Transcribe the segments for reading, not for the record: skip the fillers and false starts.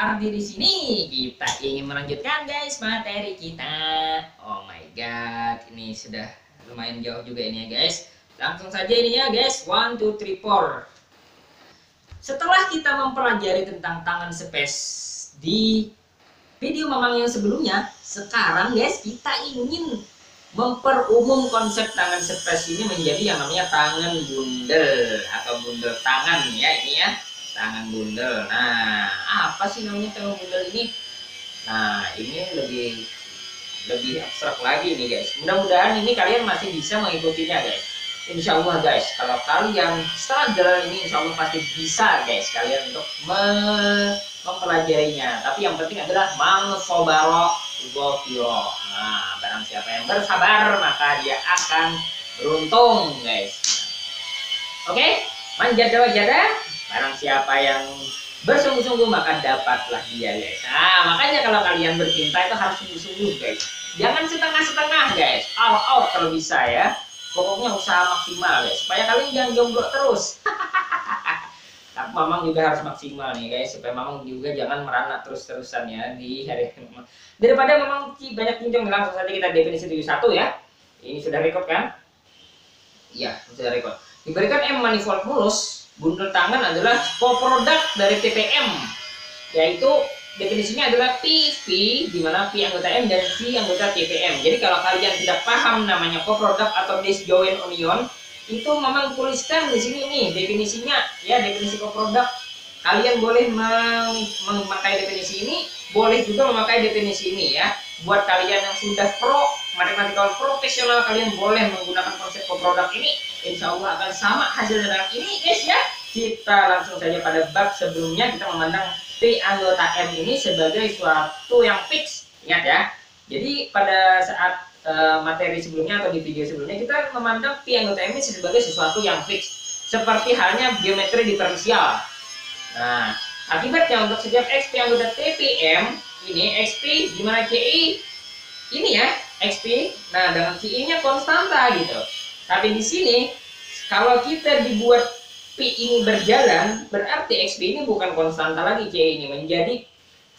Ardi di sini. Kita ingin melanjutkan guys materi kita. Oh my god, ini sudah lumayan jauh juga ini ya guys. Langsung saja ini ya guys. 1, 2, 3, 4. Setelah kita mempelajari tentang tangan space di video Mamang yang sebelumnya, sekarang guys kita ingin memperumum konsep tangan space ini menjadi yang namanya tangan bundel atau bundel tangan ya, ini ya, tangan bundel. Nah, apa sih namanya tangan bundel ini? Nah, ini lebih abstrak lagi nih guys. Mudah-mudahan ini kalian masih bisa mengikutinya guys. Insya Allah guys, kalau kalian struggle ini insya Allah pasti bisa guys kalian untuk mempelajarinya. Tapi yang penting adalah mangsobaro gofiro. Nah, barang siapa yang bersabar maka dia akan beruntung guys. Oke, manjada-wajada. Barang siapa yang bersungguh-sungguh maka dapatlah dia guys. Nah, makanya kalau kalian bercinta itu harus sungguh-sungguh guys. Jangan setengah-setengah guys. All out kalau bisa ya. Pokoknya usaha maksimal guys. Supaya kalian jangan jomblo terus. Tapi Mamang juga harus maksimal nih guys, supaya Mamang juga jangan merana terus-terusan ya di hari Mamang. Daripada Mamang banyak pinjam, langsung saja kita definisi 1 ya. Ini sudah record kan? Iya, sudah record. Diberikan M manifold mulus, bundel tangan adalah co-product dari TPM, yaitu definisinya adalah PV, di mana P anggota M dan V anggota TPM. Jadi kalau kalian tidak paham namanya co-product atau disjoint union, itu Mamang tuliskan di sini nih definisinya ya, definisi co-product. Kalian boleh memakai definisi ini, boleh juga memakai definisi ini ya. Buat kalian yang sudah matematikal profesional, kalian boleh menggunakan konsep co-product ini. Insya Allah akan sama hasilnya dengan ini guys ya. Kita langsung saja pada bab sebelumnya, kita memandang P anggota M ini sebagai suatu yang fix. Ingat ya. Jadi pada saat materi sebelumnya atau di video sebelumnya kita memandang P anggota M ini sebagai sesuatu yang fix, seperti halnya geometri diferensial. Nah, akibatnya untuk setiap XP anggota TPM ini XP dimana CI ini ya XP, nah dengan CI nya konstanta gitu. Tapi di sini kalau kita dibuat P ini berjalan, berarti XP ini bukan konstanta lagi, CI ini menjadi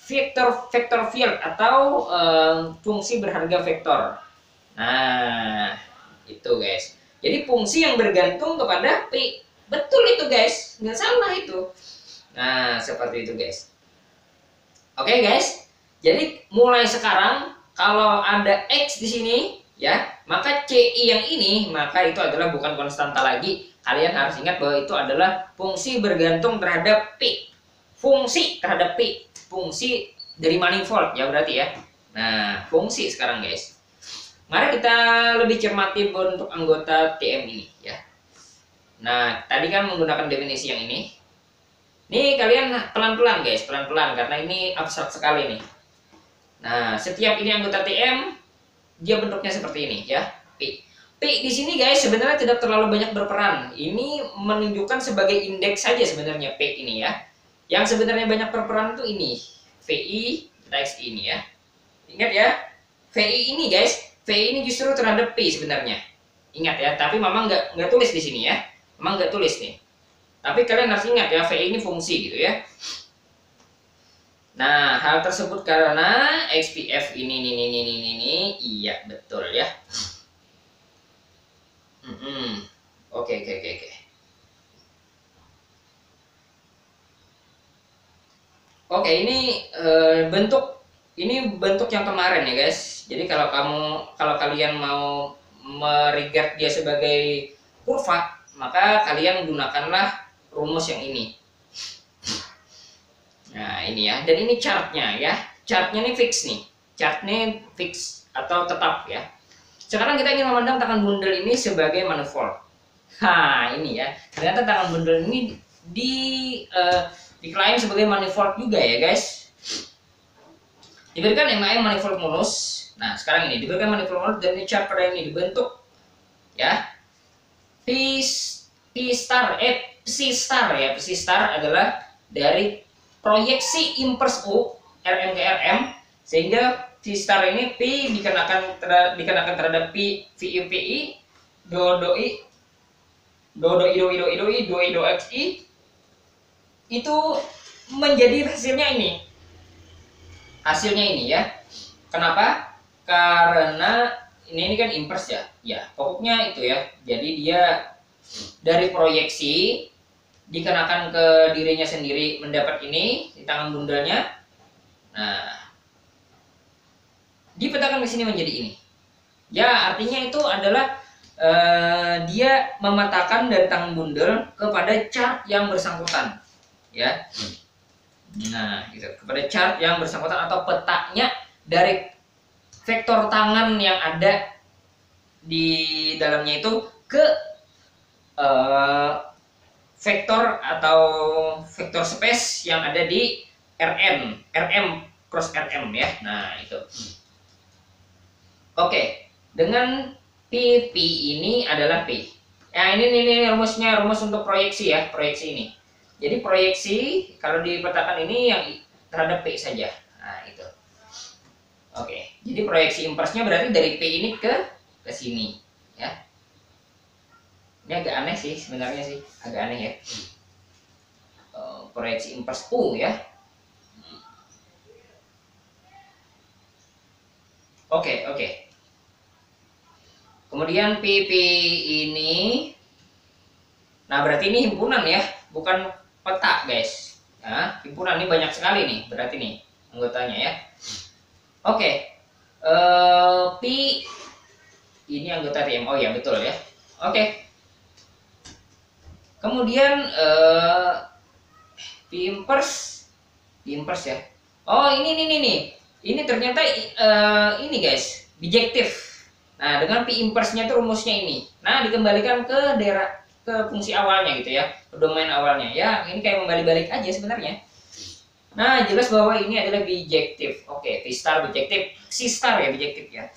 vector field atau fungsi berharga vektor. Nah, itu guys. Jadi fungsi yang bergantung kepada P. Betul itu guys, nggak salah itu. Nah, seperti itu guys. Oke guys. Jadi mulai sekarang kalau ada X di sini ya, maka CI yang ini maka itu adalah bukan konstanta lagi. Kalian harus ingat bahwa itu adalah fungsi bergantung terhadap P. Fungsi terhadap P. Fungsi dari manifold ya berarti ya. Nah, fungsi sekarang guys. Mari kita lebih cermati bentuk anggota TM ini ya. Nah, tadi kan menggunakan definisi yang ini. Nih kalian pelan-pelan guys, pelan-pelan karena ini abstrak sekali nih. Nah, setiap ini anggota TM dia bentuknya seperti ini ya. P. P di sini guys sebenarnya tidak terlalu banyak berperan. Ini menunjukkan sebagai indeks saja sebenarnya P ini ya. Yang sebenarnya banyak berperan itu ini. VI X ini ya. Ingat ya. VI ini guys. V ini justru terhadap P sebenarnya. Ingat ya, tapi Mama nggak tulis di sini ya. Mama nggak tulis nih. Tapi kalian harus ingat ya, V ini fungsi gitu ya. Nah, hal tersebut karena XPF ini, iya betul ya. Oke. Oke, ini bentuk yang kemarin ya guys. Jadi kalau kalian mau meregard dia sebagai kurva, maka kalian gunakanlah rumus yang ini. Nah ini ya, dan ini chartnya ya. Chartnya ini fix nih. Chartnya fix atau tetap ya. Sekarang kita ingin memandang tangan bundel ini sebagai manifold. Nah ini ya, ternyata tangan bundel ini diklaim sebagai manifold juga ya guys. Diberikan MAM manifold mulus. Nah sekarang ini diberikan manifold mulus dan ini chart pada ini dibentuk ya. C star adalah dari proyeksi inverse U RM ke RM, sehingga C star ini P dikenakan terhadap P VI doi xi itu menjadi hasilnya ini hasilnya ini ya. Kenapa? Karena ini kan inverse ya. Ya, pokoknya itu ya. Jadi dia dari proyeksi dikenakan ke dirinya sendiri mendapat ini di tangan bundelnya. Nah, dipetakan ke sini menjadi ini. Ya, artinya itu adalah dia memetakan dari tangan bundel kepada chart yang bersangkutan, ya. Nah, gitu. Kepada chart yang bersangkutan atau petanya dari vektor tangan yang ada di dalamnya itu ke vektor atau vektor space yang ada di RM cross RM ya. Nah, itu. Oke, dengan PP ini adalah P. Nah, ini rumusnya, rumus untuk proyeksi ya, proyeksi ini. Jadi proyeksi kalau dipetakan ini yang terhadap P saja. Nah, itu. Oke, jadi proyeksi inversnya berarti dari P ini ke sini, ya. Ini agak aneh sih sebenarnya sih, agak aneh ya. Proyeksi inverse U ya. Oke. Kemudian PP ini, nah berarti ini himpunan ya, bukan peta guys. Nah, himpunan ini banyak sekali nih, berarti nih anggotanya ya. Oke, P ini anggota TM, oh ya betul ya. Oke. Kemudian P inverse ya. Oh ini ternyata ini guys, bijektif. Nah, dengan P inverse-nya itu rumusnya ini. Nah, dikembalikan ke fungsi awalnya gitu ya, ke domain awalnya. Ya, ini kayak membalik-balik aja sebenarnya. Nah, jelas bahwa ini adalah bijektif. Oke, P star bijektif, C star ya bijektif ya.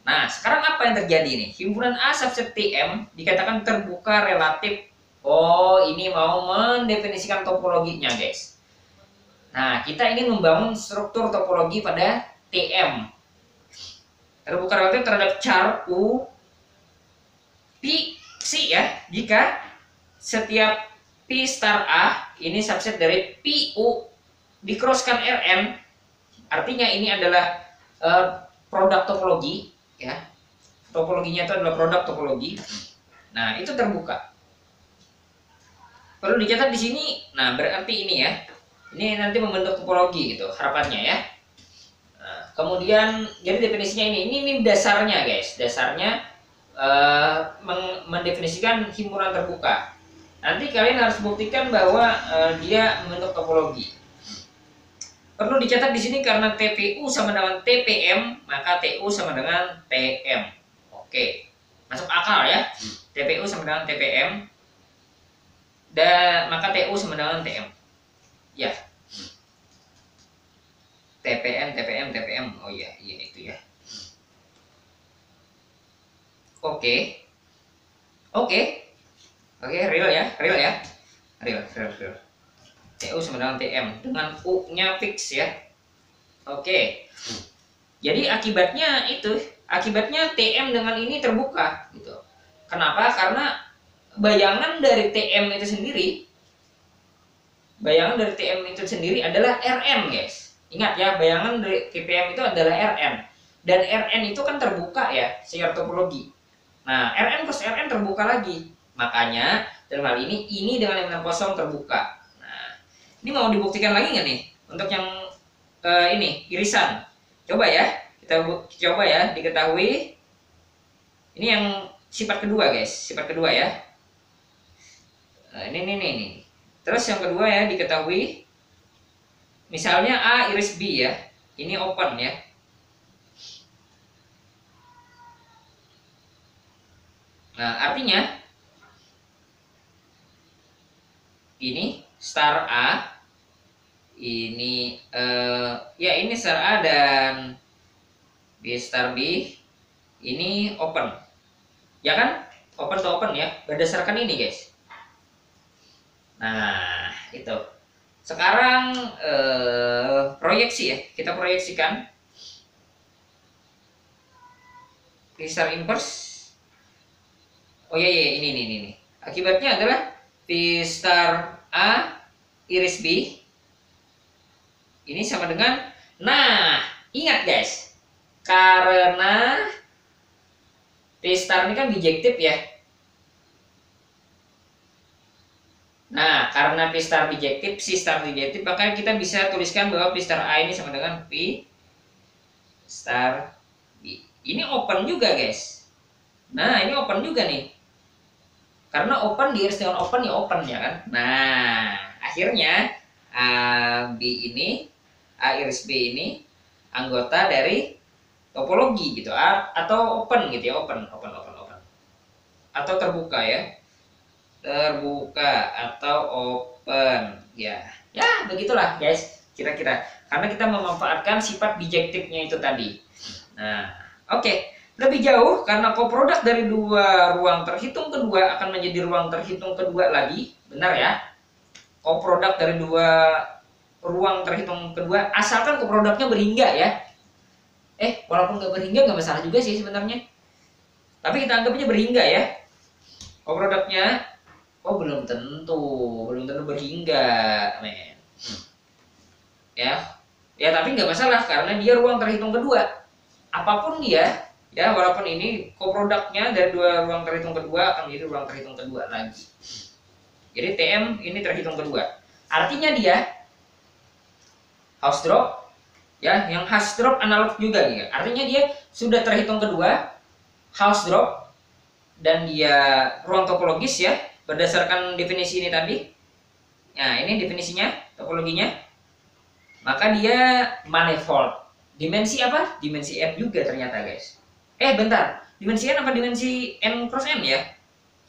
Nah, sekarang apa yang terjadi nih? Himpunan A subset TM dikatakan terbuka relatif. Oh, ini mau mendefinisikan topologinya, guys. Nah, kita ingin membangun struktur topologi pada TM. Terbuka relatif terhadap char U P C ya, jika setiap P star A ini subset dari PU dikroskan Rn, artinya ini adalah produk topologi ya. Topologinya itu adalah produk topologi. Nah, itu terbuka. Perlu dicatat di sini. Nah, berarti ini ya. Ini nanti membentuk topologi gitu harapannya ya. Kemudian jadi definisinya ini dasarnya guys, dasarnya mendefinisikan himpunan terbuka. Nanti kalian harus buktikan bahwa dia membentuk topologi. Perlu dicatat di sini karena TPU sama dengan TPM, maka TU sama dengan TM. Oke, masuk akal ya. TPU sama dengan TPM, dan maka TU sama dengan TM. Ya. TPM. Oh iya itu ya. Oke, real ya. Real. TU sama dengan TM dengan U-nya fix ya. Oke. Jadi akibatnya TM dengan ini terbuka gitu. Kenapa? Karena bayangan dari TM itu sendiri adalah Rn guys. Ingat ya, bayangan dari TPM itu adalah Rn. Dan Rn itu kan terbuka ya, secara topologi. Nah, Rn plus Rn terbuka lagi. Makanya, dalam hal ini dengan elemen kosong terbuka. Nah, ini mau dibuktikan lagi nggak nih? Untuk yang ini, irisan. Coba ya, kita coba ya, diketahui. Ini yang sifat kedua guys, sifat kedua ya. Nah, ini. Terus yang kedua ya, diketahui. Misalnya A iris B ya, ini open ya. Nah, artinya ini star A, ini ya ini star A dan B star B, ini open, ya kan? Open to open ya, berdasarkan ini guys. Nah, itu. Sekarang proyeksi ya, kita proyeksikan P star inverse. Oh iya ini. Akibatnya adalah P star A iris B ini sama dengan Nah, ingat guys, karena P star ini kan bijektif ya. Nah, karena P star bijektif, C star bijektif, maka kita bisa tuliskan bahwa P star A ini sama dengan P star B. Ini open juga guys. Nah, ini open juga nih. Karena open diiris dengan open ya open ya kan. Nah, akhirnya A B ini, A iris B ini anggota dari topologi gitu, atau open gitu ya, open. Atau terbuka ya. Terbuka atau open ya. Ya, begitulah guys, kira-kira. Karena kita memanfaatkan sifat bijektifnya itu tadi. Nah, oke. Lebih jauh, karena koproduk dari dua ruang terhitung kedua akan menjadi ruang terhitung kedua lagi. Benar ya? Koproduk dari dua ruang terhitung kedua, asalkan koproduknya berhingga ya. Walaupun nggak berhingga nggak masalah juga sih sebenarnya. Tapi kita anggapnya berhingga ya. Koproduknya, belum tentu berhingga, men. Ya tapi nggak masalah karena dia ruang terhitung kedua. Apapun dia, ya walaupun ini koproduknya dari dua ruang terhitung kedua akan menjadi ruang terhitung kedua lagi. Jadi TM ini terhitung kedua. Artinya dia Hausdorff ya, yang Hausdorff analog juga gitu. Artinya dia sudah terhitung kedua, Hausdorff, dan dia ruang topologis ya, berdasarkan definisi ini tadi. Nah, ini definisinya, topologinya. Maka dia manifold. Dimensi apa? Dimensi n juga ternyata, guys. Bentar. Dimensi n apa dimensi n cross n ya?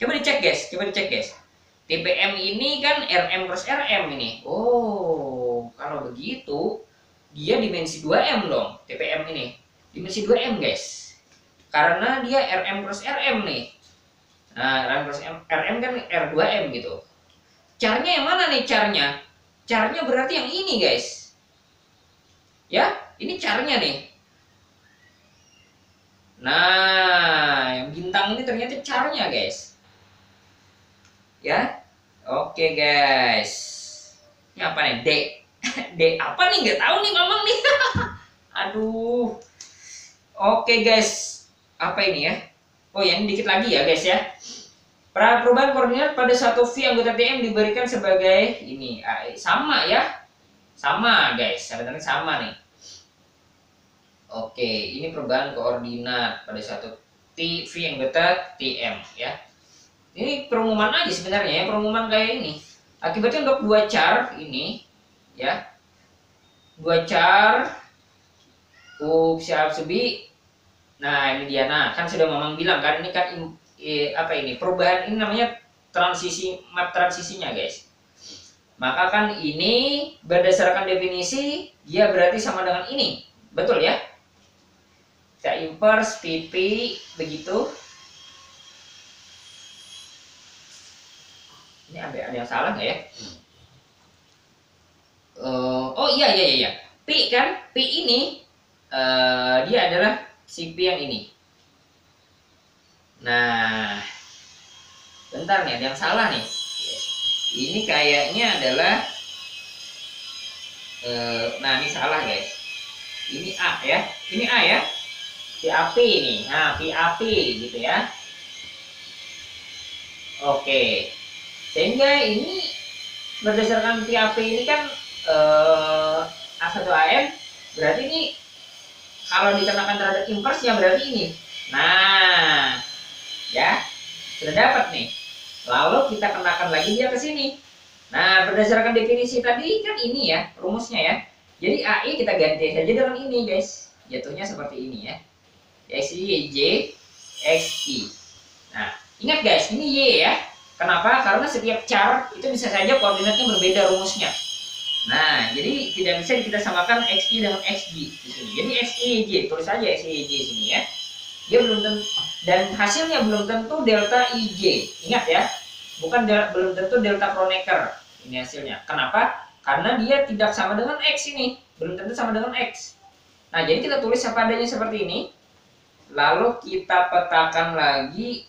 Coba dicek, guys. TPM ini kan Rm cross Rm ini. Kalau begitu dia dimensi 2M dong, TPM ini. Dimensi 2M, guys. Karena dia Rm cross Rm nih. Nah, Rm cross Rm kan R2M gitu. Carnya yang mana nih carnya? Carnya berarti yang ini, guys. Ya, ini carnya nih. Nah, yang bintang ini ternyata carnya, guys. Ya. Oke, guys. Ini apa nih? D. D apa nih? Nggak tahu nih, Mamang nih. Aduh. Oke, guys. Apa ini ya? Yang dikit lagi ya, guys ya. Perubahan koordinat pada satu V anggota TM diberikan sebagai ini. Sama ya. Sama, guys. Sebenarnya sama nih. Oke, ini perubahan koordinat pada satu V anggota TM ya. Ini pengumuman aja sebenarnya ya, pengumuman kayak ini. Akibatnya untuk dua char ini ya. Dua char U siap subi. Nah, ini dia. Nah, kan sudah Mamang bilang kan ini kan apa ini? Perubahan ini namanya transisi, map transisinya, guys. Maka kan ini berdasarkan definisi dia berarti sama dengan ini. Betul ya? Kita inverse PP begitu. Ini ada yang salah nggak ya? Iya. P kan? P ini dia adalah si P yang ini. Nah, bentar nih, ada yang salah nih. Ini kayaknya adalah nah ini salah, guys. Ini A ya. Ini A ya. PAP ini. Nah, PAP gitu ya. Oke. Sehingga ini berdasarkan PAP ini kan A1AM berarti ini kalau dikenakan terhadap inverse ya berarti ini. Nah, ya. Sudah dapat nih. Lalu kita kenakan lagi dia ke sini. Nah, berdasarkan definisi tadi kan ini ya, rumusnya ya. Jadi AI kita ganti saja dengan ini, guys. Jatuhnya seperti ini ya. XY, Y, XI. Nah, ingat guys, ini Y ya. Kenapa? Karena setiap char itu bisa saja koordinatnya berbeda rumusnya. Nah, jadi tidak bisa kita samakan XI dengan XG di sini. Jadi XI, Y, tulis saja XI, Y sini ya. Dia belum tentu, dan hasilnya belum tentu delta IJ. Ingat ya, belum tentu delta Kronecker ini hasilnya. Kenapa? Karena dia tidak sama dengan X ini, belum tentu sama dengan X. Nah, jadi kita tulis apa adanya seperti ini. Lalu kita petakan lagi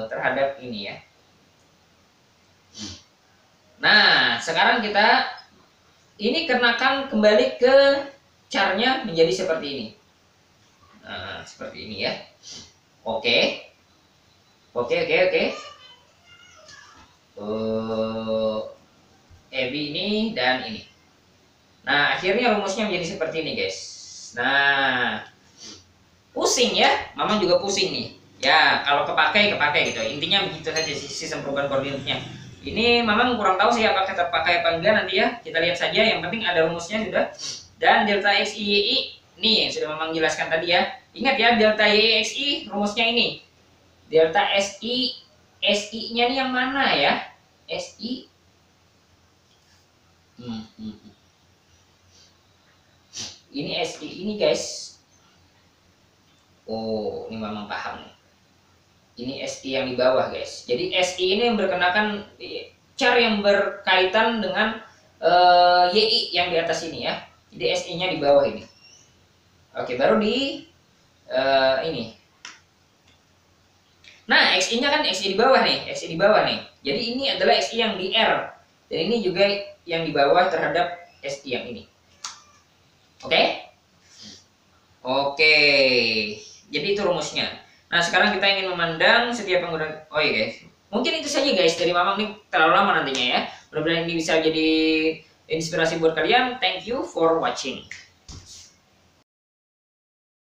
terhadap ini ya. Nah, sekarang kita ini kenakan kembali ke carnya menjadi seperti ini. Nah, seperti ini ya. Oke. EB ini dan ini. Nah, akhirnya rumusnya menjadi seperti ini, guys. Nah, pusing ya, Mama juga pusing nih. Ya, kalau kepake gitu. Intinya begitu saja sistem perubahan koordinatnya. Ini Mama kurang tahu sih apakah terpakai apa enggak nanti ya. Kita lihat saja. Yang penting ada rumusnya sudah. Dan delta x i y i nih yang sudah Mama jelaskan tadi ya. Ingat ya, delta y x i rumusnya ini. Delta SI-nya nih yang mana ya? SI ini SI ini, guys. Oh, ini memang paham nih. Ini SI yang di bawah, guys. Jadi SI ini yang berkenakan char yang berkaitan dengan YI yang di atas ini ya. Jadi SI-nya di bawah ini. Oke, baru di ini. Nah, XI-nya kan XI di bawah nih, XI di bawah nih. Jadi ini adalah XI yang di R. Dan ini juga yang di bawah terhadap SI yang ini. Oke? Oke. Jadi itu rumusnya. Nah, sekarang kita ingin memandang setiap penggunaan. Oh iya, guys. Mungkin itu saja, guys, dari Mamang ini terlalu lama nantinya ya. Mudah-mudahan ini bisa jadi inspirasi buat kalian. Thank you for watching.